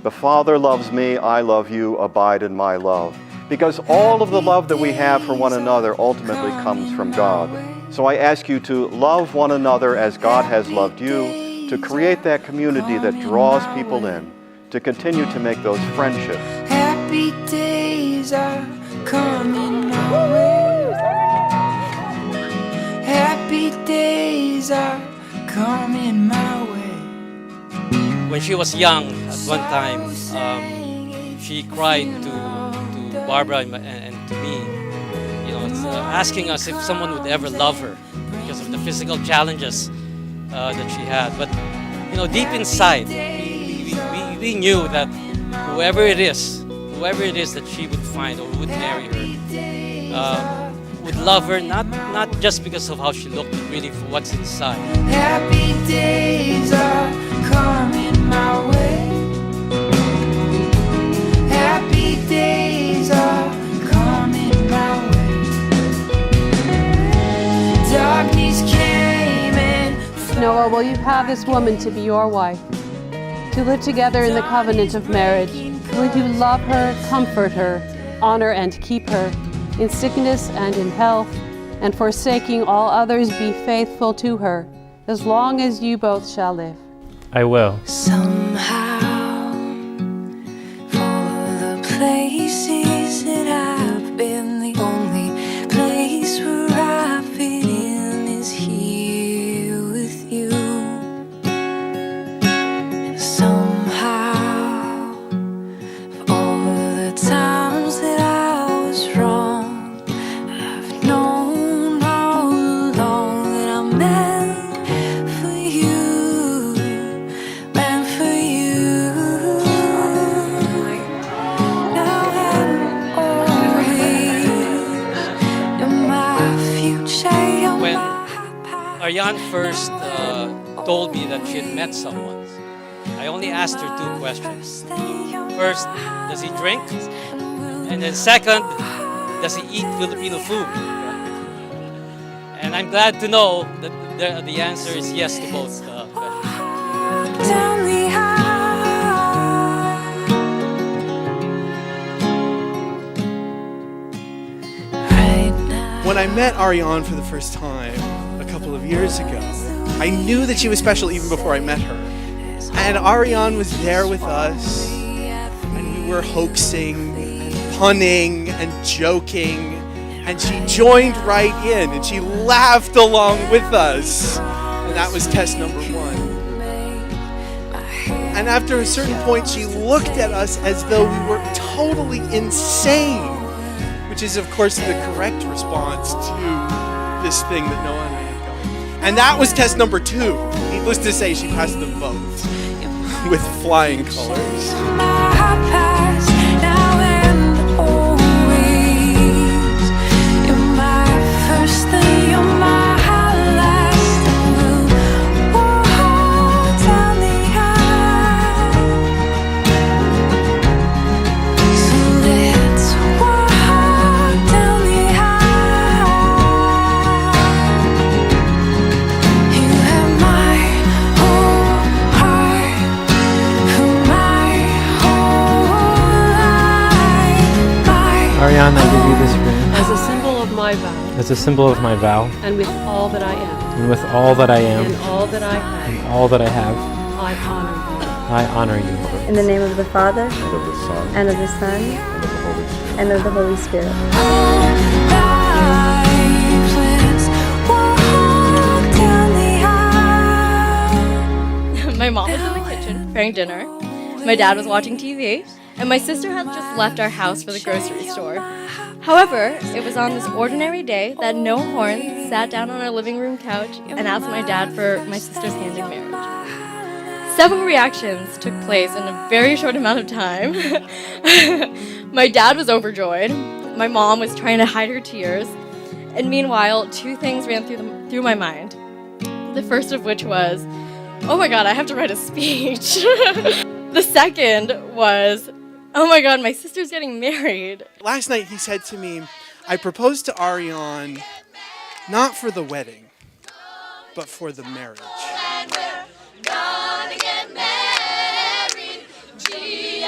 The Father loves me, I love you, abide in my love. Because all of the love that we have for one another ultimately comes from God. So I ask you to love one another as God has loved you, to create that community that draws people in, to continue to make those friendships. Happy days are coming my way. Happy days are coming my way. When she was young, at one time, she cried to Barbara and to me, asking us if someone would ever love her because of the physical challenges that she had. But deep inside, we knew that whoever it is that she would find or would marry her, would love her not just because of how she looked, but really for what's inside. Happy days are coming my way. Happy days are coming my way. Darkness came and Noah, will you have this woman to be your wife, to live together in the covenant of marriage? Will you love her, comfort her, honor and keep her, in sickness and in health, and forsaking all others be faithful to her, as long as you both shall live? I will. somehow, for the places that I've been, the only place where I fit in is here with you. And somehow, for all the times that I was wrong, I've known all along that I'm meant for you, meant for you. Now and always, you're my future, you're When my past. Arianne first told me that she had met someone, I only asked her two questions. First, does he drink? And then second, does he eat Filipino food? And I'm glad to know that the answer is yes to both questions. Tell me how. Right now. When I met Arianne for the first time a couple of years ago, I knew that she was special even before I met her. And Arianne was there with us, and we were hoaxing, and punning, and joking, and she joined right in, and she laughed along with us. And that was test number one. And after a certain point, she looked at us as though we were totally insane, which is, of course, the correct response to this thing that Noah and I had going. And that was test number two. Needless to say, she passed them both with flying colors. My past, now and always. You're my first thing, you're my last. And we'll walk down the aisle. So let's walk down the aisle. You have my whole heart. Arianne, I give you this ring As a symbol of my vow, as a symbol of my vow, and with all that I am, and with all that I am, and all that I have, and all that I have, I honor you. I honor you. In the name of the Father, And of the Son, and of the Son, and of the Holy Spirit. and of the Holy Spirit. My mom was in the kitchen preparing dinner. My dad was watching TV, and my sister had just left our house for the grocery store. However, it was on this ordinary day that Noah Horn sat down on our living room couch and asked my dad for my sister's hand in marriage. Several reactions took place in a very short amount of time. My dad was overjoyed. My mom was trying to hide her tears. And meanwhile, two things ran through my mind. The first of which was, oh my god, I have to write a speech. The second was, oh my god, my sister's getting married. Last night he said to me, I proposed to Arianne not for the wedding, but for the marriage. Gonna get married, Jesus.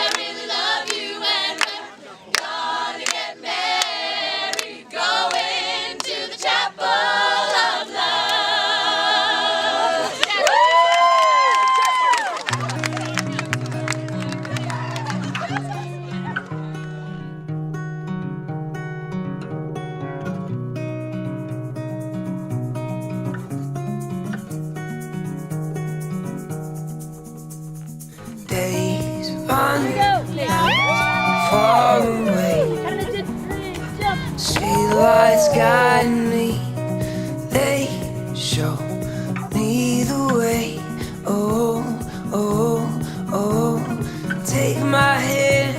lights guide me, they show me the way. Oh, oh, oh, take my hand,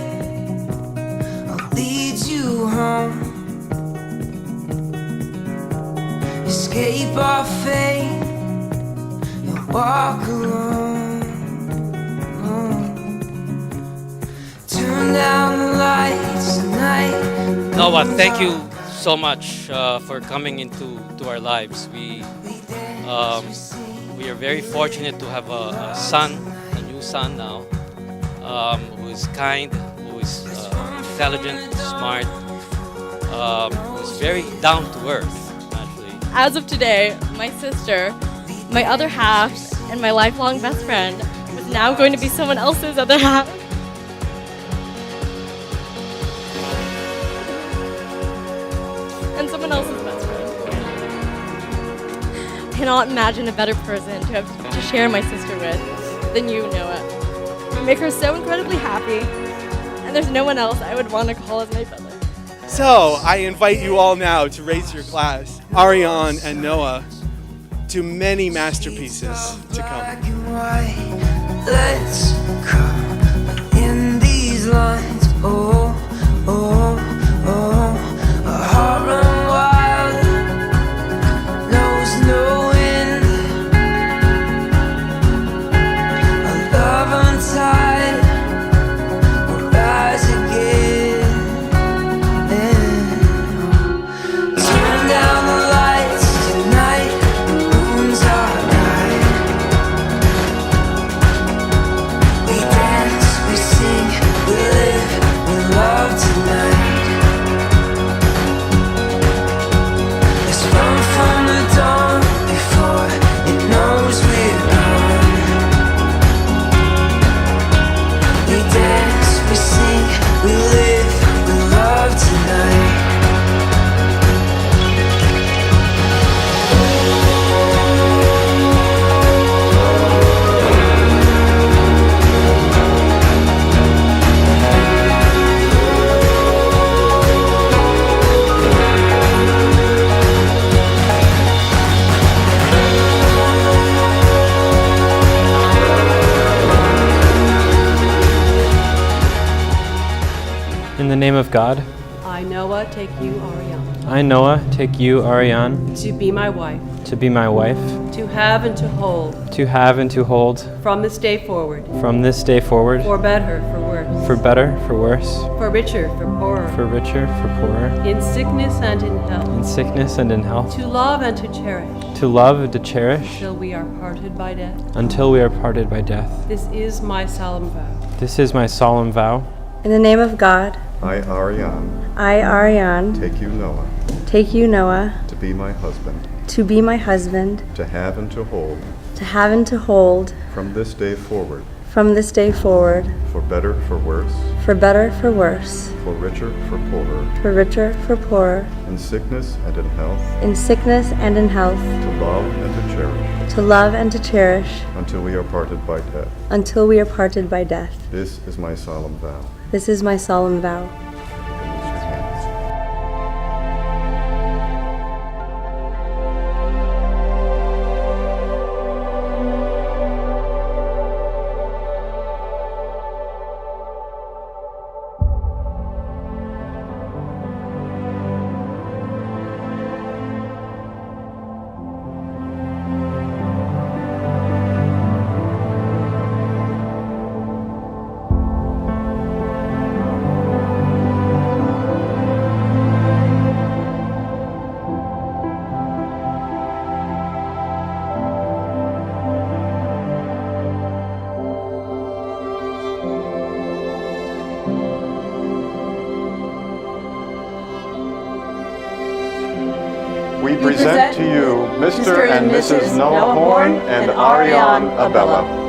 I'll lead you home. Escape our fate and walk alone. Turn down the lights tonight. Noah, thank you so much for coming into our lives. We are very fortunate to have a son, a new son now, who is kind, who is intelligent, smart, who is very down to earth. As of today, my sister, my other half, and my lifelong best friend is now going to be someone else's other half. And someone else's best friend. I cannot imagine a better person to share my sister with than you, Noah. You make her so incredibly happy, and there's no one else I would want to call as my brother. So, I invite you all now to raise your glass, Arianne and Noah, to many masterpieces to come. Let's come in these lines. Oh, oh, oh. A heart run wild, knows no end. A love untied will rise again. Turn down the lights tonight, the moon's our guide. We dance, we sing, we live, we love tonight. Let's run from the dawn before it knows we're gone. We dance, we sing, we live, we love tonight. In the name of God, I, Noah, take you, Arianne, I, Noah, take you, Arianne, to be my wife, to be my wife, to have and to hold, to have and to hold, from this day forward, from this day forward, for better, for worse, for better, for worse, for richer, for poorer, for richer, for poorer, in sickness and in health, in sickness and in health, to love and to cherish, to love and to cherish, till we are parted by death. until we are parted by death. This is my solemn vow. This is my solemn vow. In the name of God, I, Arianne, I, Arianne, take you, Noah, take you, Noah, to be my husband, to be my husband, to have and to hold, to have and to hold, from this day forward, from this day forward, for better, for worse, for better, for worse, for richer, for poorer, for richer, for poorer, in sickness and in health, in sickness and in health, to love and to cherish, to love and to cherish, until we are parted by death. until we are parted by death. This is my solemn vow. This is my solemn vow. We present to you Mr. and Mrs. Noah Horn and Arianne Abella.